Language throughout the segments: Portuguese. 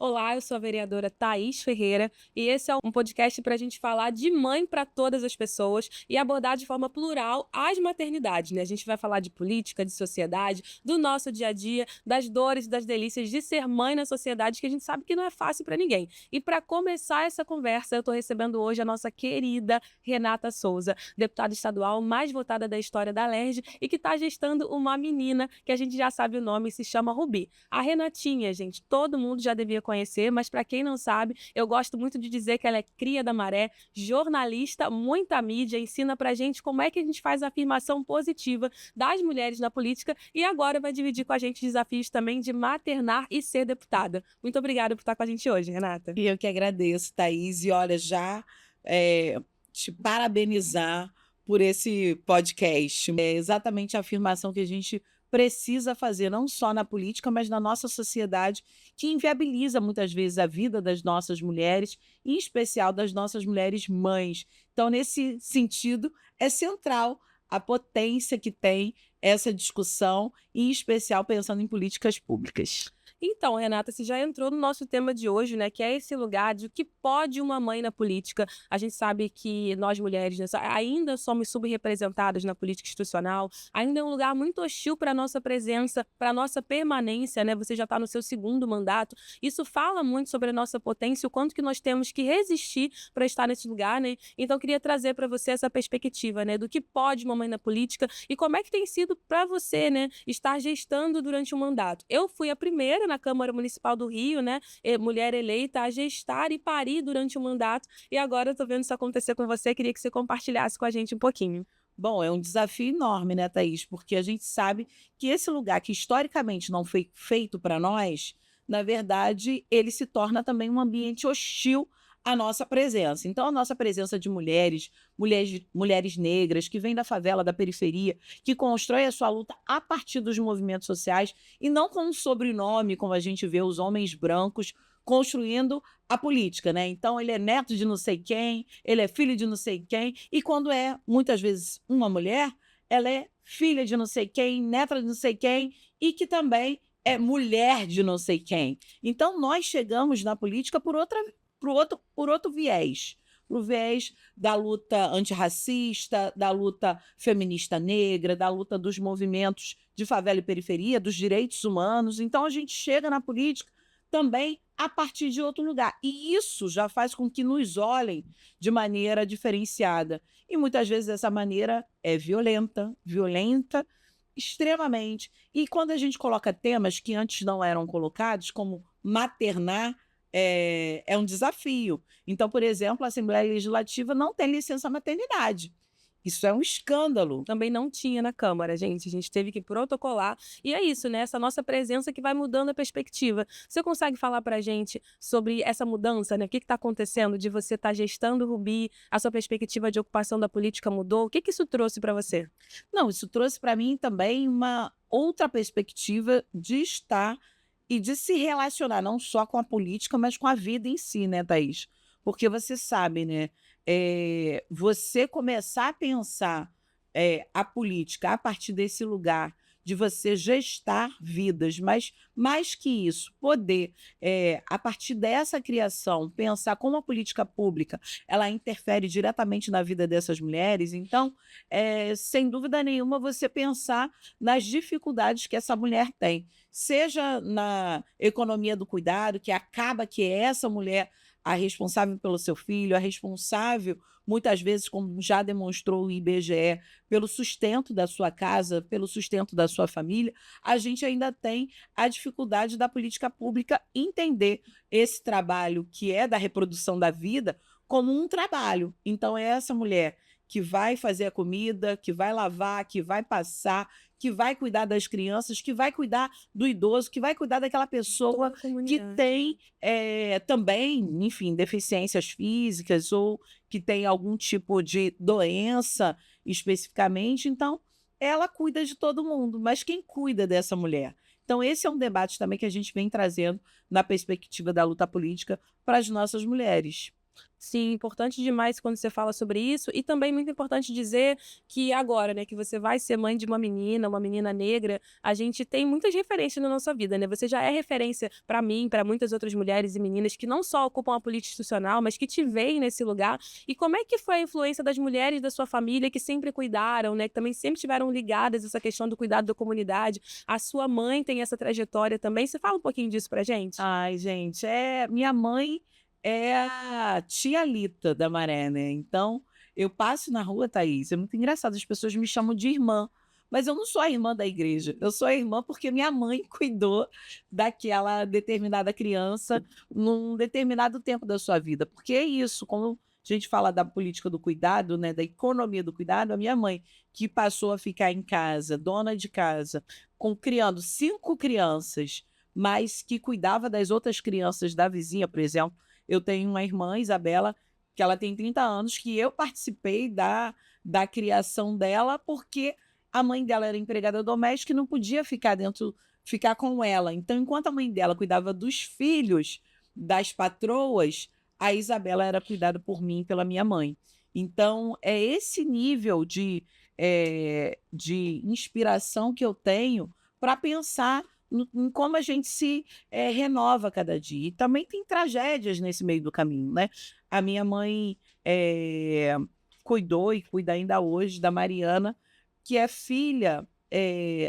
Olá, eu sou a vereadora Thaís Ferreira e esse é um podcast para a gente falar de mãe para todas as pessoas e abordar de forma plural as maternidades, né? A gente vai falar de política, de sociedade, do nosso dia a dia, das dores e das delícias de ser mãe na sociedade, que a gente sabe que não é fácil para ninguém. E para começar essa conversa, eu estou recebendo hoje a nossa querida Renata Souza, deputada estadual mais votada da história da LERJ e que está gestando uma menina que a gente já sabe o nome e se chama Rubi. A Renatinha, gente, todo mundo já devia conhecer, mas para quem não sabe, eu gosto muito de dizer que ela é cria da maré, jornalista, muita mídia, ensina pra gente como é que a gente faz a afirmação positiva das mulheres na política e agora vai dividir com a gente desafios também de maternar e ser deputada. Muito obrigada por estar com a gente hoje, Renata. E eu que agradeço, Thaís. E olha, já te parabenizar por esse podcast. É exatamente a afirmação que a gente precisa fazer, não só na política, mas na nossa sociedade, que inviabiliza muitas vezes a vida das nossas mulheres, em especial das nossas mulheres mães. Então, nesse sentido, é central a potência que tem essa discussão, em especial pensando em políticas públicas. Então, Renata, você já entrou no nosso tema de hoje, né, que é esse lugar de o que pode uma mãe na política. A gente sabe que nós mulheres, né, ainda somos subrepresentadas na política institucional, ainda é um lugar muito hostil para a nossa presença, para a nossa permanência, né? Você já está no seu segundo mandato. Isso fala muito sobre a nossa potência, o quanto que nós temos que resistir para estar nesse lugar, né? Então, eu queria trazer para você essa perspectiva, né, do que pode uma mãe na política e como é que tem sido para você, né, estar gestando durante um mandato. Eu fui a primeira na Câmara Municipal do Rio, né, mulher eleita a gestar e parir durante o mandato, e agora eu tô vendo isso acontecer com você, queria que você compartilhasse com a gente um pouquinho. Bom, é um desafio enorme, né, Thaís? Porque a gente sabe que esse lugar que historicamente não foi feito para nós, na verdade, ele se torna também um ambiente hostil à nossa presença. Então, a nossa presença de mulheres negras, que vêm da favela, da periferia, que constrói a sua luta a partir dos movimentos sociais e não com um sobrenome, como a gente vê os homens brancos construindo a política, né? Então, ele é neto de não sei quem, ele é filho de não sei quem, e quando é, muitas vezes, uma mulher, ela é filha de não sei quem, neta de não sei quem, e que também é mulher de não sei quem. Então, nós chegamos na política por outro viés. Para o viés da luta antirracista, da luta feminista negra, da luta dos movimentos de favela e periferia, dos direitos humanos. Então, a gente chega na política também a partir de outro lugar. E isso já faz com que nos olhem de maneira diferenciada. E muitas vezes essa maneira é violenta extremamente. E quando a gente coloca temas que antes não eram colocados, como maternar, é um desafio. Então, por exemplo, a Assembleia Legislativa não tem licença maternidade. Isso é um escândalo. Também não tinha na Câmara, gente. A gente teve que protocolar. E é isso, né? Essa nossa presença que vai mudando a perspectiva. Você consegue falar pra gente sobre essa mudança, né? O que está acontecendo de você estar gestando o Rubi, a sua perspectiva de ocupação da política mudou? O que isso trouxe para você? Não, isso trouxe para mim também uma outra perspectiva de estar e de se relacionar não só com a política, mas com a vida em si, né, Thaís? Porque você sabe, né? Você começar a pensar a política a partir desse lugar de você gestar vidas, mas mais que isso, poder, a partir dessa criação, pensar como a política pública ela interfere diretamente na vida dessas mulheres. Então, sem dúvida nenhuma, você pensar nas dificuldades que essa mulher tem, seja na economia do cuidado, que acaba que é essa mulher a responsável pelo seu filho, a responsável, muitas vezes, como já demonstrou o IBGE, pelo sustento da sua casa, pelo sustento da sua família. A gente ainda tem a dificuldade da política pública entender esse trabalho, que é da reprodução da vida, como um trabalho. Então, é essa mulher que vai fazer a comida, que vai lavar, que vai passar, que vai cuidar das crianças, que vai cuidar do idoso, que vai cuidar daquela pessoa que tem também, enfim, deficiências físicas ou que tem algum tipo de doença especificamente. Então, ela cuida de todo mundo, mas quem cuida dessa mulher? Então, esse é um debate também que a gente vem trazendo na perspectiva da luta política para as nossas mulheres. Sim, importante demais quando você fala sobre isso e também muito importante dizer que agora, né, que você vai ser mãe de uma menina negra, a gente tem muitas referências na nossa vida, né? Você já é referência para mim, para muitas outras mulheres e meninas que não só ocupam a política institucional, mas que te veem nesse lugar. E como é que foi a influência das mulheres da sua família que sempre cuidaram, né, que também sempre tiveram ligadas a essa questão do cuidado da comunidade? A sua mãe tem essa trajetória também. Você fala um pouquinho disso pra gente? Ai, gente, minha mãe é a tia Lita da Maré, né, então eu passo na rua, Thaís, é muito engraçado, as pessoas me chamam de irmã, mas eu não sou a irmã da igreja, eu sou a irmã porque minha mãe cuidou daquela determinada criança num determinado tempo da sua vida, porque é isso, como a gente fala da política do cuidado, né, da economia do cuidado, a minha mãe, que passou a ficar em casa, dona de casa, criando 5 crianças, mas que cuidava das outras crianças da vizinha, por exemplo. Eu tenho uma irmã, Isabela, que ela tem 30 anos, que eu participei da criação dela, porque a mãe dela era empregada doméstica e não podia ficar com ela. Então, enquanto a mãe dela cuidava dos filhos das patroas, a Isabela era cuidada por mim e pela minha mãe. Então, é esse nível de inspiração que eu tenho para pensar em como a gente se renova cada dia. E também tem tragédias nesse meio do caminho, né? A minha mãe cuidou e cuida ainda hoje da Mariana, que é filha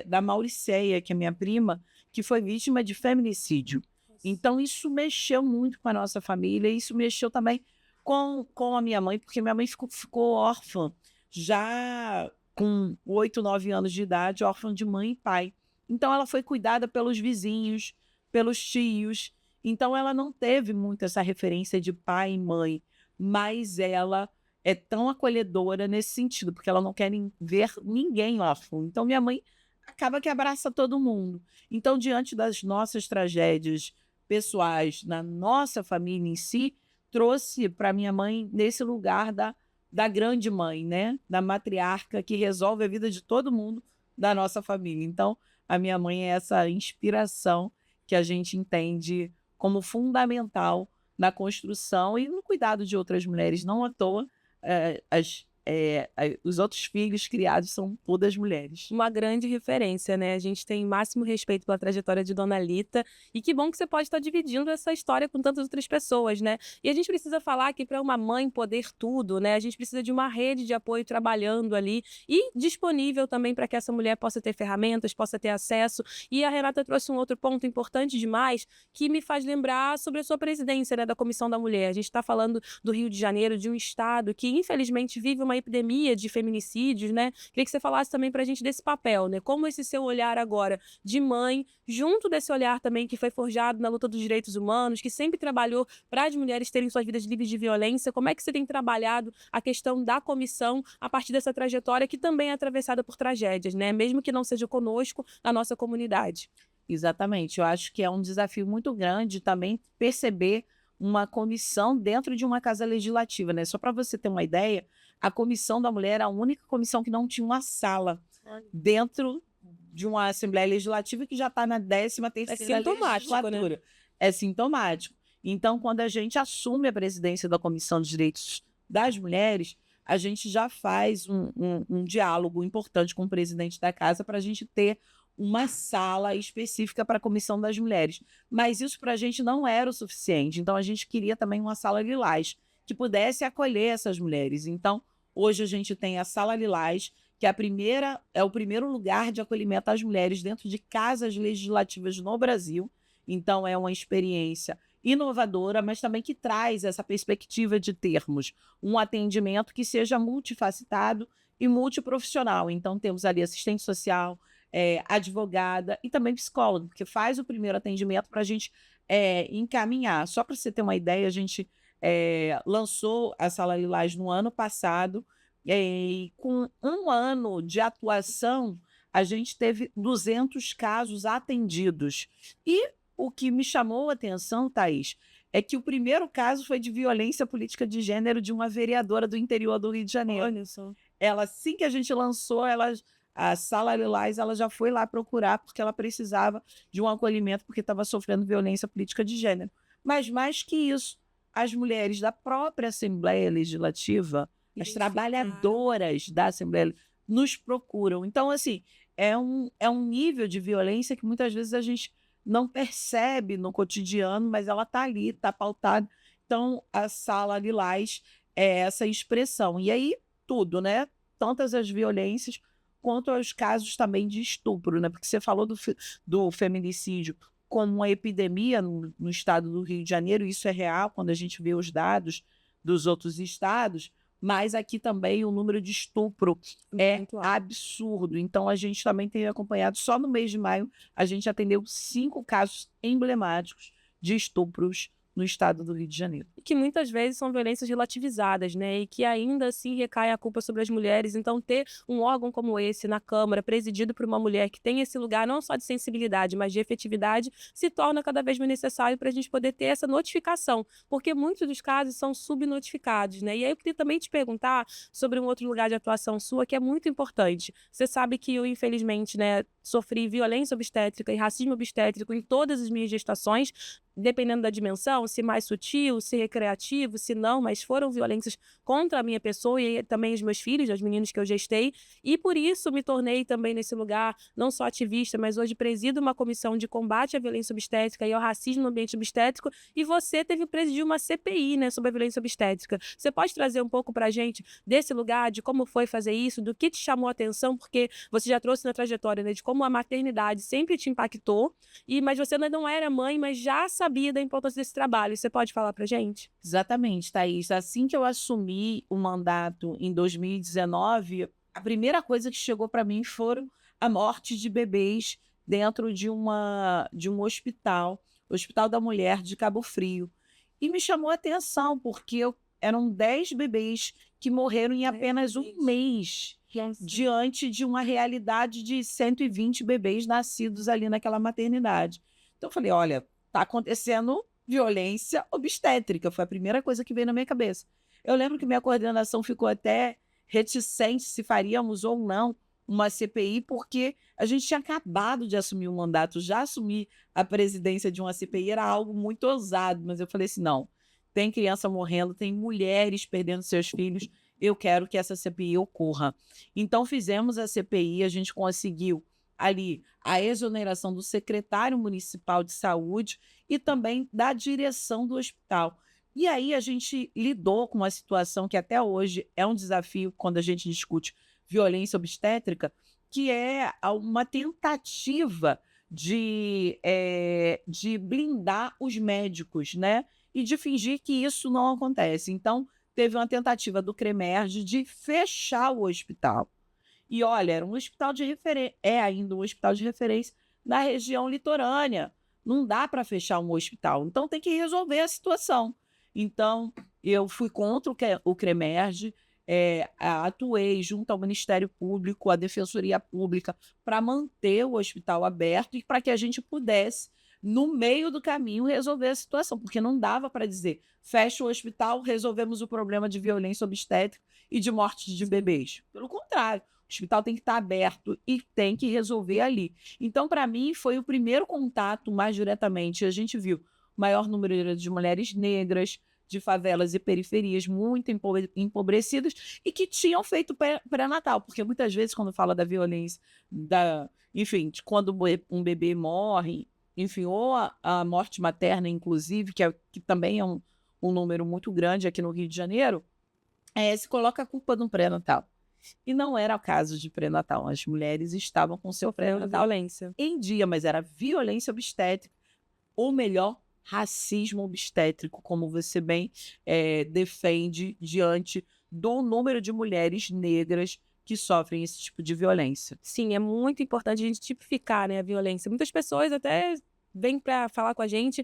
da Mauriceia, que é minha prima, que foi vítima de feminicídio. Então, isso mexeu muito com a nossa família, e isso mexeu também com a minha mãe, porque minha mãe ficou órfã já com 8, 9 anos de idade, órfã de mãe e pai. Então, ela foi cuidada pelos vizinhos, pelos tios. Então, ela não teve muito essa referência de pai e mãe, mas ela é tão acolhedora nesse sentido, porque ela não quer ver ninguém órfão. Então, minha mãe acaba que abraça todo mundo. Então, diante das nossas tragédias pessoais, na nossa família em si, trouxe para minha mãe nesse lugar da grande mãe, né? Da matriarca que resolve a vida de todo mundo da nossa família. Então, a minha mãe é essa inspiração que a gente entende como fundamental na construção e no cuidado de outras mulheres. Não à toa, os outros filhos criados são todas mulheres. Uma grande referência, né? A gente tem máximo respeito pela trajetória de Dona Lita e que bom que você pode estar dividindo essa história com tantas outras pessoas, né? E a gente precisa falar que para uma mãe poder tudo, né? A gente precisa de uma rede de apoio trabalhando ali e disponível também para que essa mulher possa ter ferramentas, possa ter acesso. E a Renata trouxe um outro ponto importante demais que me faz lembrar sobre a sua presidência, né, da Comissão da Mulher. A gente está falando do Rio de Janeiro, de um estado que infelizmente vive uma epidemia de feminicídios, né? Queria que você falasse também para a gente desse papel, né? Como esse seu olhar agora de mãe, junto desse olhar também que foi forjado na luta dos direitos humanos, que sempre trabalhou para as mulheres terem suas vidas livres de violência, como é que você tem trabalhado a questão da comissão a partir dessa trajetória que também é atravessada por tragédias, né? Mesmo que não seja conosco, na nossa comunidade. Exatamente. Eu acho que é um desafio muito grande também perceber uma comissão dentro de uma casa legislativa, né? Só para você ter uma ideia, a Comissão da Mulher era a única comissão que não tinha uma sala dentro de uma Assembleia Legislativa que já está na 13ª sintomático, né? legislatura. É sintomático. Então, quando a gente assume a presidência da Comissão de Direitos das Mulheres, a gente já faz um diálogo importante com o presidente da casa para a gente ter uma sala específica para a Comissão das Mulheres. Mas isso para a gente não era o suficiente. Então, a gente queria também uma sala lilás que pudesse acolher essas mulheres. Então, hoje a gente tem a Sala Lilás, que é o primeiro lugar de acolhimento às mulheres dentro de casas legislativas no Brasil. Então, é uma experiência inovadora, mas também que traz essa perspectiva de termos um atendimento que seja multifacetado e multiprofissional. Então, temos ali assistente social, advogada e também psicólogo, que faz o primeiro atendimento para a gente encaminhar. Só para você ter uma ideia, a gente lançou a Sala Lilás no ano passado, e com um ano de atuação, a gente teve 200 casos atendidos. E o que me chamou a atenção, Thaís, é que o primeiro caso foi de violência política de gênero de uma vereadora do interior do Rio de Janeiro. Olha só. Ela, assim que a gente lançou, a Sala Lilás, ela já foi lá procurar porque ela precisava de um acolhimento porque estava sofrendo violência política de gênero. Mas mais que isso, as mulheres da própria Assembleia Legislativa, as trabalhadoras da Assembleia nos procuram. Então, assim, é um nível de violência que muitas vezes a gente não percebe no cotidiano, mas ela está ali, está pautada. Então, a Sala Lilás é essa expressão. E aí, tudo, né? Tantas as violências quanto aos casos também de estupro, né? Porque você falou do feminicídio como uma epidemia no estado do Rio de Janeiro, isso é real quando a gente vê os dados dos outros estados, mas aqui também o número de estupro é Muito alto. absurdo. Então, a gente também tem acompanhado, só no mês de maio, a gente atendeu 5 casos emblemáticos de estupros no estado do Rio de Janeiro. E que muitas vezes são violências relativizadas, né? E que ainda assim recai a culpa sobre as mulheres. Então, ter um órgão como esse na Câmara, presidido por uma mulher que tem esse lugar não só de sensibilidade, mas de efetividade, se torna cada vez mais necessário para a gente poder ter essa notificação, porque muitos dos casos são subnotificados, né? E aí eu queria também te perguntar sobre um outro lugar de atuação sua que é muito importante. Você sabe que eu, infelizmente, né, sofri violência obstétrica e racismo obstétrico em todas as minhas gestações, dependendo da dimensão, se mais sutil, se recreativo, se não, mas foram violências contra a minha pessoa e também os meus filhos, os meninos que eu gestei, e por isso me tornei também nesse lugar, não só ativista, mas hoje presido uma comissão de combate à violência obstétrica e ao racismo no ambiente obstétrico, e você teve presidir uma CPI, né, sobre a violência obstétrica. Você pode trazer um pouco pra gente desse lugar, de como foi fazer isso, do que te chamou a atenção, porque você já trouxe na trajetória, né, de como a maternidade sempre te impactou, mas você ainda não era mãe, mas já sabia da importância desse trabalho. Você pode falar pra gente? Exatamente, Thaís. Assim que eu assumi o mandato em 2019, a primeira coisa que chegou para mim foram a morte de bebês dentro de um hospital, Hospital da Mulher de Cabo Frio. E me chamou a atenção, porque eram 10 bebês que morreram em apenas um mês, diante de uma realidade de 120 bebês nascidos ali naquela maternidade. Então, eu falei: olha, está acontecendo violência obstétrica, foi a primeira coisa que veio na minha cabeça. Eu lembro que minha coordenação ficou até reticente se faríamos ou não uma CPI, porque a gente tinha acabado de assumir o mandato, já assumir a presidência de uma CPI era algo muito ousado, mas eu falei assim: não, tem criança morrendo, tem mulheres perdendo seus filhos, eu quero que essa CPI ocorra. Então fizemos a CPI, a gente conseguiu ali a exoneração do secretário municipal de saúde e também da direção do hospital. E aí a gente lidou com uma situação que até hoje é um desafio quando a gente discute violência obstétrica, que é uma tentativa de blindar os médicos, né? E de fingir que isso não acontece. Então, teve uma tentativa do CREMERG de fechar o hospital. E olha, era um hospital de referência, é ainda um hospital de referência na região litorânea. Não dá para fechar um hospital, então tem que resolver a situação. Então, eu fui contra o CREMERG, atuei junto ao Ministério Público, à Defensoria Pública, para manter o hospital aberto e para que a gente pudesse, no meio do caminho, resolver a situação, porque não dava para dizer: fecha o hospital, resolvemos o problema de violência obstétrica e de morte de bebês. Pelo contrário, o hospital tem que estar aberto e tem que resolver ali. Então, para mim, foi o primeiro contato mais diretamente. A gente viu o maior número de mulheres negras, de favelas e periferias muito empobrecidas e que tinham feito pré-natal, porque muitas vezes quando fala da violência, enfim, de quando um bebê morre, enfim, ou a morte materna, inclusive, que também é um número muito grande aqui no Rio de Janeiro, se coloca a culpa no pré-natal. E não era o caso de pré-natal. As mulheres estavam com seu pré-natal Violência. em dia, mas era violência obstétrica, ou melhor, racismo obstétrico, como você bem defende, diante do número de mulheres negras que sofrem esse tipo de violência. Sim, é muito importante a gente tipificar, né, a violência. Muitas pessoas até vêm para falar com a gente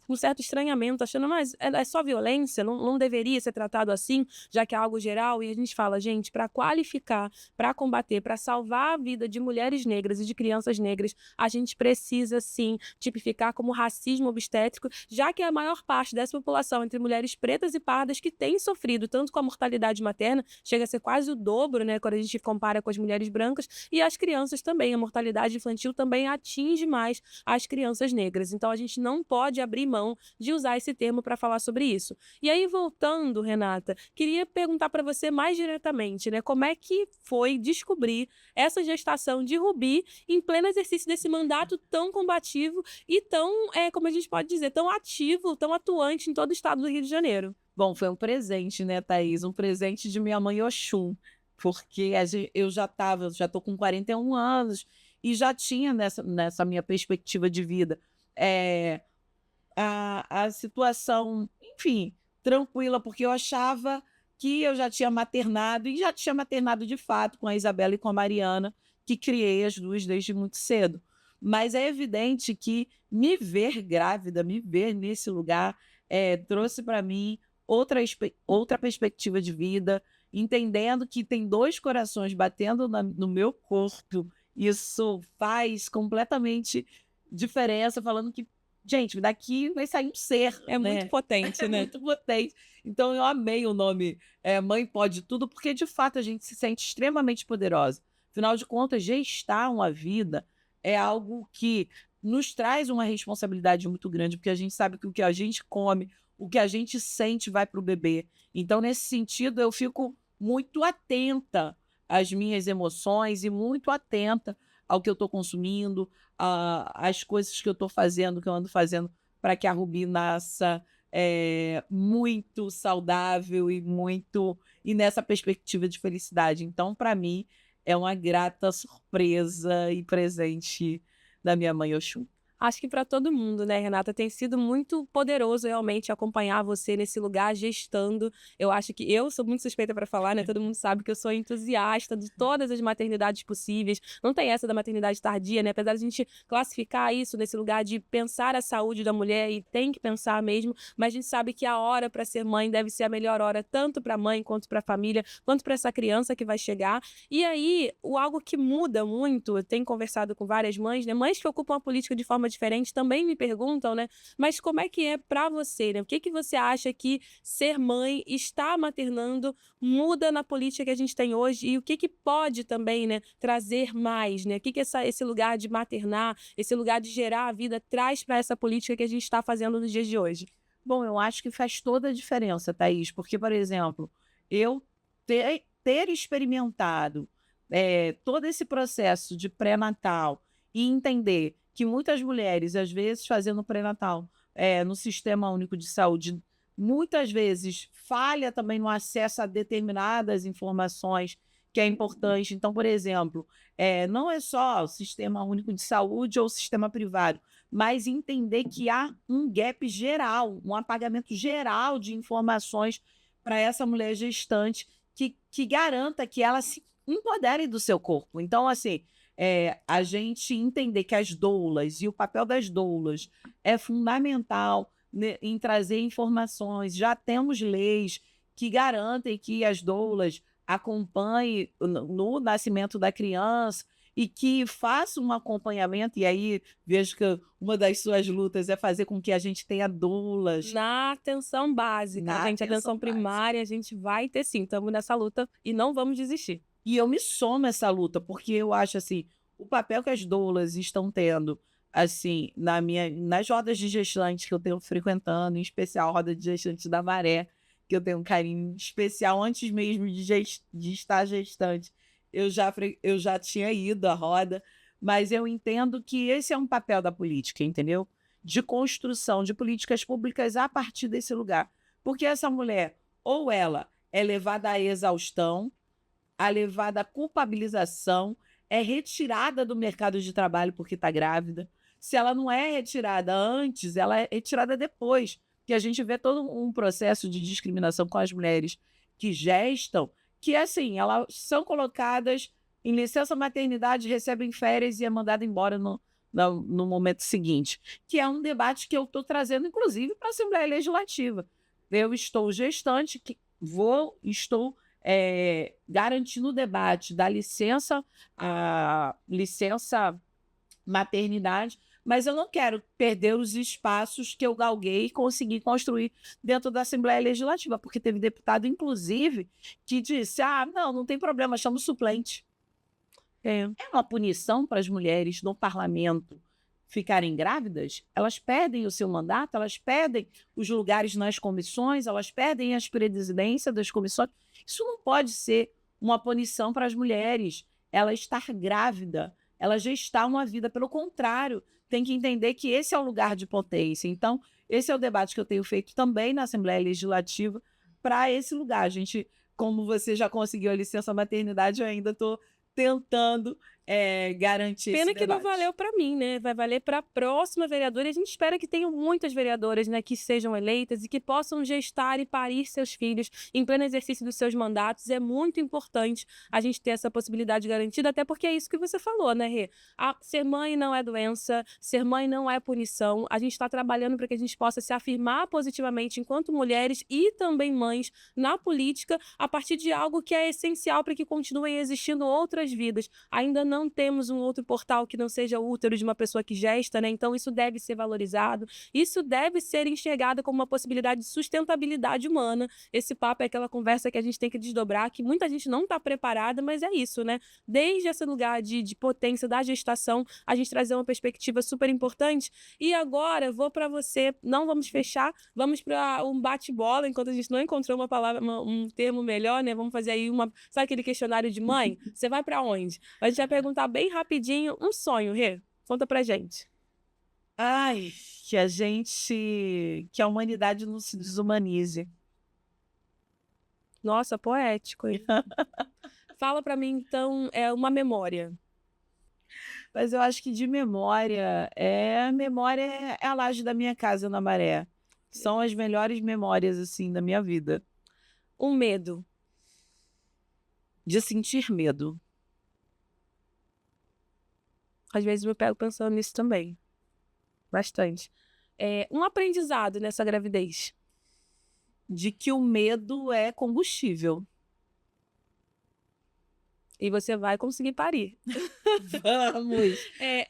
com certo estranhamento, achando: mas é só violência, não deveria ser tratado assim, já que é algo geral. E a gente fala: gente, para qualificar, para combater, para salvar a vida de mulheres negras e de crianças negras, a gente precisa sim tipificar como racismo obstétrico, já que a maior parte dessa população, entre mulheres pretas e pardas, que tem sofrido tanto com a mortalidade materna, chega a ser quase o dobro, né, quando a gente compara com as mulheres brancas, e as crianças também. A mortalidade infantil também atinge mais as crianças pessoas negras. Então, a gente não pode abrir mão de usar esse termo para falar sobre isso. E aí, voltando, Renata, queria perguntar para você mais diretamente, né? Como é que foi descobrir essa gestação de Rubi em pleno exercício desse mandato tão combativo e tão, como a gente pode dizer, tão ativo, tão atuante em todo o estado do Rio de Janeiro? Bom, foi um presente, né, Thaís? Um presente de minha mãe Oxum, porque eu já tô com 41 anos e já tinha nessa minha perspectiva de vida a situação, enfim, tranquila, porque eu achava que eu já tinha maternado, e já tinha maternado de fato com a Isabela e com a Mariana, que criei as duas desde muito cedo. Mas é evidente que me ver grávida, me ver nesse lugar, trouxe para mim outra perspectiva de vida, entendendo que tem dois corações batendo no meu corpo. Isso faz completamente diferença, falando que, gente, daqui vai sair um ser, É muito né? potente, É né? muito potente. Então, eu amei o nome Mãe Pode Tudo, porque, de fato, a gente se sente extremamente poderosa. Afinal de contas, gestar uma vida é algo que nos traz uma responsabilidade muito grande, porque a gente sabe que o que a gente come, o que a gente sente vai para o bebê. Então, nesse sentido, eu fico muito atenta às minhas emoções e muito atenta ao que eu estou consumindo, às coisas que eu estou fazendo, que eu ando fazendo para que a Rubi nasça muito saudável e nessa perspectiva de felicidade. Então, para mim, é uma grata surpresa e presente da minha mãe Oxum. Acho que para todo mundo, né, Renata? Tem sido muito poderoso realmente acompanhar você nesse lugar gestando. Eu acho que eu sou muito suspeita para falar, né? Todo mundo sabe que eu sou entusiasta de todas as maternidades possíveis. Não tem essa da maternidade tardia, né? Apesar de a gente classificar isso nesse lugar de pensar a saúde da mulher, e tem que pensar mesmo, mas a gente sabe que a hora para ser mãe deve ser a melhor hora, tanto para a mãe, quanto para a família, quanto para essa criança que vai chegar. E aí, algo que muda muito, eu tenho conversado com várias mães, né? Mães que ocupam a política de forma diferente também me perguntam, né? Mas como é que é para você, né? O que que você acha que ser mãe, estar maternando, muda na política que a gente tem hoje, e o que que pode também, né, trazer mais, né? O que que esse lugar de maternar, esse lugar de gerar a vida traz para essa política que a gente está fazendo nos dias de hoje? Bom, eu acho que faz toda a diferença, Thaís, porque, por exemplo, eu ter experimentado todo esse processo de pré-natal e entender que muitas mulheres, às vezes, fazendo pré-natal no Sistema Único de Saúde, muitas vezes falha também no acesso a determinadas informações que é importante. Então, por exemplo, não é só o Sistema Único de Saúde ou o sistema privado, mas entender que há um gap geral, um apagamento geral de informações para essa mulher gestante que garanta que ela se empodere do seu corpo. Então, assim, a gente entender que as doulas e o papel das doulas é fundamental, né, em trazer informações. Já temos leis que garantem que as doulas acompanhem no nascimento da criança e que façam um acompanhamento. E aí vejo que uma das suas lutas é fazer com que a gente tenha doulas Na atenção básica, na gente, atenção atenção básica. primária, a gente vai ter sim, estamos nessa luta e não vamos desistir. E eu me somo a essa luta, porque eu acho assim, o papel que as doulas estão tendo, assim, nas rodas de gestantes que eu tenho frequentando, em especial a roda de gestantes da Maré, que eu tenho um carinho especial antes mesmo de estar gestante. Eu já tinha ido à roda, mas eu entendo que esse é um papel da política, entendeu? De construção de políticas públicas a partir desse lugar. Porque essa mulher, ou ela é levada à exaustão, a levada à culpabilização, é retirada do mercado de trabalho porque está grávida. Se ela não é retirada antes, ela é retirada depois, porque a gente vê todo um processo de discriminação com as mulheres que gestam, que assim, elas são colocadas em licença maternidade, recebem férias e é mandada embora no momento seguinte, que é um debate que eu estou trazendo, inclusive, para a Assembleia Legislativa. Eu estou gestante, estou garantindo o debate da a licença maternidade, mas eu não quero perder os espaços que eu galguei e consegui construir dentro da Assembleia Legislativa, porque teve deputado, inclusive, que disse: ah, não tem problema, chama o suplente. É. É uma punição para as mulheres no parlamento ficarem grávidas, elas perdem o seu mandato, elas perdem os lugares nas comissões, elas perdem as presidências das comissões. Isso não pode ser uma punição para as mulheres. Ela estar grávida, ela gestar uma vida. Pelo contrário, tem que entender que esse é o lugar de potência. Então, esse é o debate que eu tenho feito também na Assembleia Legislativa para esse lugar. A gente, como você já conseguiu a licença maternidade, eu ainda estou tentando garantir esse Pena que não debate. valeu para mim, né? Vai valer para a próxima vereadora. E a gente espera que tenham muitas vereadoras, né, que sejam eleitas e que possam gestar e parir seus filhos em pleno exercício dos seus mandatos. É muito importante a gente ter essa possibilidade garantida, até porque é isso que você falou, né, Rê? Ser mãe não é doença, ser mãe não é punição. A gente está trabalhando para que a gente possa se afirmar positivamente enquanto mulheres e também mães na política, a partir de algo que é essencial para que continuem existindo outras vidas. Ainda não temos um outro portal que não seja o útero de uma pessoa que gesta, né? Então isso deve ser valorizado, isso deve ser enxergado como uma possibilidade de sustentabilidade humana. Esse papo é aquela conversa que a gente tem que desdobrar, que muita gente não está preparada, mas é isso, né? Desde esse lugar de potência da gestação, a gente trazer uma perspectiva super importante. E agora, vou para você, não vamos fechar, vamos para um bate-bola, enquanto a gente não encontrou uma palavra, um termo melhor, né? Vamos fazer aí sabe aquele questionário de mãe? Você vai para onde? A gente vai perguntar bem rapidinho um sonho, Rê. Conta pra gente. Ai, que a humanidade não se desumanize. Nossa, poético, hein? Fala pra mim, então, uma memória. Mas eu acho que de memória é a laje da minha casa na Maré. São as melhores memórias, assim, da minha vida. Um medo. De sentir medo. Às vezes eu me pego pensando nisso também. Bastante. Um aprendizado nessa gravidez. De que o medo é combustível. E você vai conseguir parir. Vamos!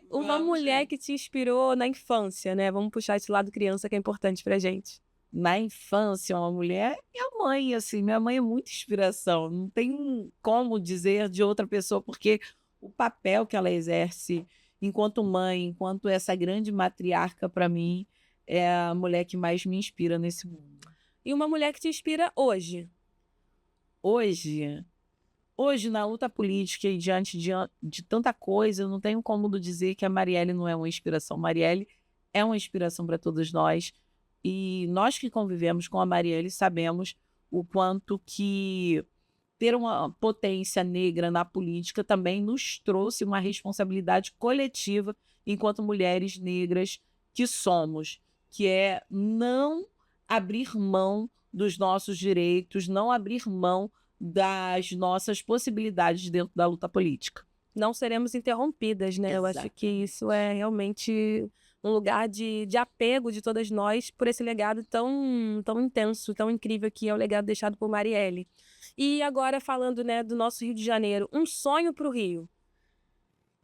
Uma mulher que te inspirou na infância, né? Vamos puxar esse lado criança que é importante pra gente. Na infância, uma mulher, minha mãe, assim, minha mãe é muita inspiração. Não tem como dizer de outra pessoa, porque o papel que ela exerce enquanto mãe, enquanto essa grande matriarca para mim, é a mulher que mais me inspira nesse mundo. E uma mulher que te inspira hoje. Hoje, na luta política e diante de tanta coisa, eu não tenho como dizer que a Marielle não é uma inspiração. Marielle é uma inspiração para todos nós. E nós que convivemos com a Marielle sabemos o quanto que ter uma potência negra na política também nos trouxe uma responsabilidade coletiva enquanto mulheres negras que somos, que é não abrir mão dos nossos direitos, não abrir mão das nossas possibilidades dentro da luta política. Não seremos interrompidas, né? Eu acho que isso é realmente um lugar de apego de todas nós por esse legado tão, tão intenso, tão incrível que é o legado deixado por Marielle. E agora falando, né, do nosso Rio de Janeiro, um sonho para o Rio.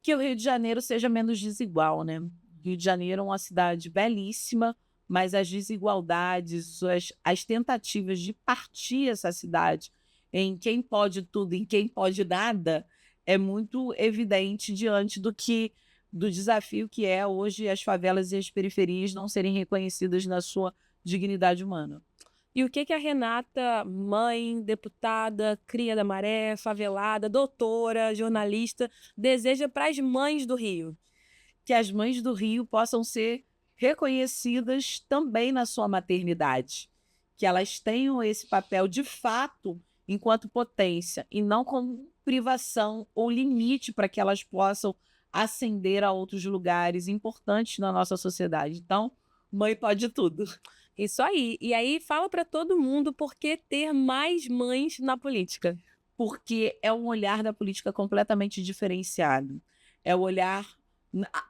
Que o Rio de Janeiro seja menos desigual, né? Rio de Janeiro é uma cidade belíssima, mas as desigualdades, as tentativas de partir essa cidade em quem pode tudo, em quem pode nada, é muito evidente diante do desafio que é hoje as favelas e as periferias não serem reconhecidas na sua dignidade humana. E o que a Renata, mãe, deputada, cria da Maré, favelada, doutora, jornalista, deseja para as mães do Rio? Que as mães do Rio possam ser reconhecidas também na sua maternidade, que elas tenham esse papel de fato enquanto potência e não como privação ou limite para que elas possam ascender a outros lugares importantes na nossa sociedade. Então, mãe pode tudo. Isso aí. E aí fala para todo mundo por que ter mais mães na política. Porque é um olhar da política completamente diferenciado. É o olhar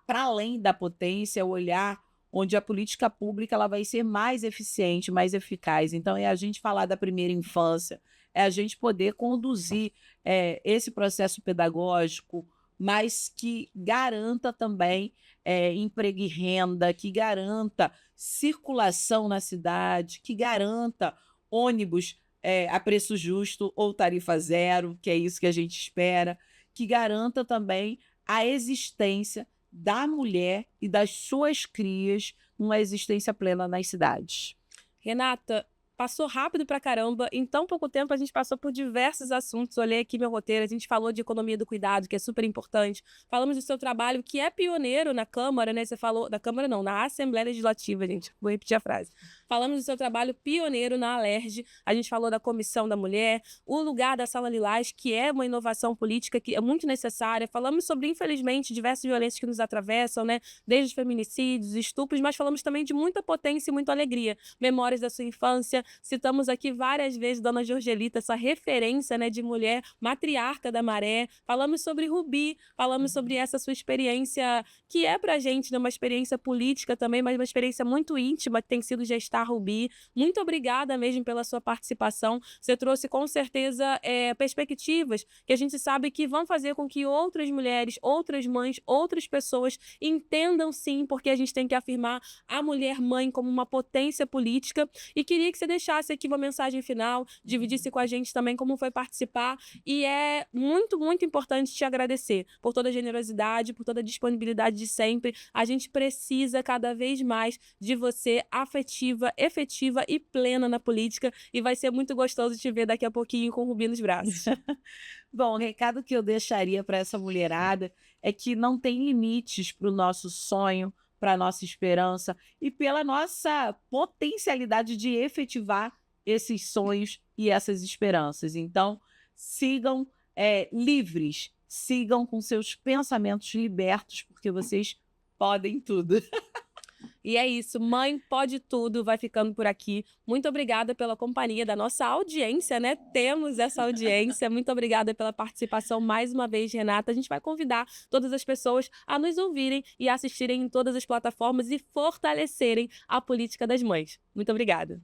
para além da potência, é o olhar onde a política pública ela vai ser mais eficiente, mais eficaz. Então, é a gente falar da primeira infância, é a gente poder conduzir esse processo pedagógico, mas que garanta também emprego e renda, que garanta circulação na cidade, que garanta ônibus a preço justo ou tarifa zero, que é isso que a gente espera, que garanta também a existência da mulher e das suas crias numa existência plena nas cidades. Renata, passou rápido pra caramba. Em tão pouco tempo, a gente passou por diversos assuntos. Olhei aqui meu roteiro, a gente falou de economia do cuidado, que é super importante. Falamos do seu trabalho, que é pioneiro na Câmara, né? Você falou, na Câmara não, na Assembleia Legislativa, gente. Vou repetir a frase. Falamos do seu trabalho pioneiro na Alerj. A gente falou da Comissão da Mulher, o lugar da Sala Lilás, que é uma inovação política que é muito necessária. Falamos sobre, infelizmente, diversas violências que nos atravessam, né? Desde os feminicídios, estupros, mas falamos também de muita potência e muita alegria. Memórias da sua infância. Citamos aqui várias vezes Dona Jorgelita, essa referência, né, de mulher matriarca da Maré. Falamos sobre Rubi, falamos sobre essa sua experiência, que é pra gente, né, uma experiência política também, mas uma experiência muito íntima que tem sido gestar Rubi. Muito obrigada mesmo pela sua participação. Você trouxe com certeza perspectivas que a gente sabe que vão fazer com que outras mulheres, outras mães, outras pessoas entendam sim, porque a gente tem que afirmar a mulher mãe como uma potência política. E queria que você deixasse aqui uma mensagem final, dividisse com a gente também como foi participar. E é muito, muito importante te agradecer por toda a generosidade, por toda a disponibilidade de sempre. A gente precisa cada vez mais de você afetiva, efetiva e plena na política. E vai ser muito gostoso te ver daqui a pouquinho com o Rubi nos braços. Bom, o recado que eu deixaria para essa mulherada é que não tem limites para o nosso sonho, para a nossa esperança e pela nossa potencialidade de efetivar esses sonhos e essas esperanças. Então, sigam livres, sigam com seus pensamentos libertos, porque vocês podem tudo. E é isso, Mãe Pode Tudo vai ficando por aqui. Muito obrigada pela companhia da nossa audiência, né? Temos essa audiência. Muito obrigada pela participação mais uma vez, Renata. A gente vai convidar todas as pessoas a nos ouvirem e assistirem em todas as plataformas e fortalecerem a política das mães. Muito obrigada.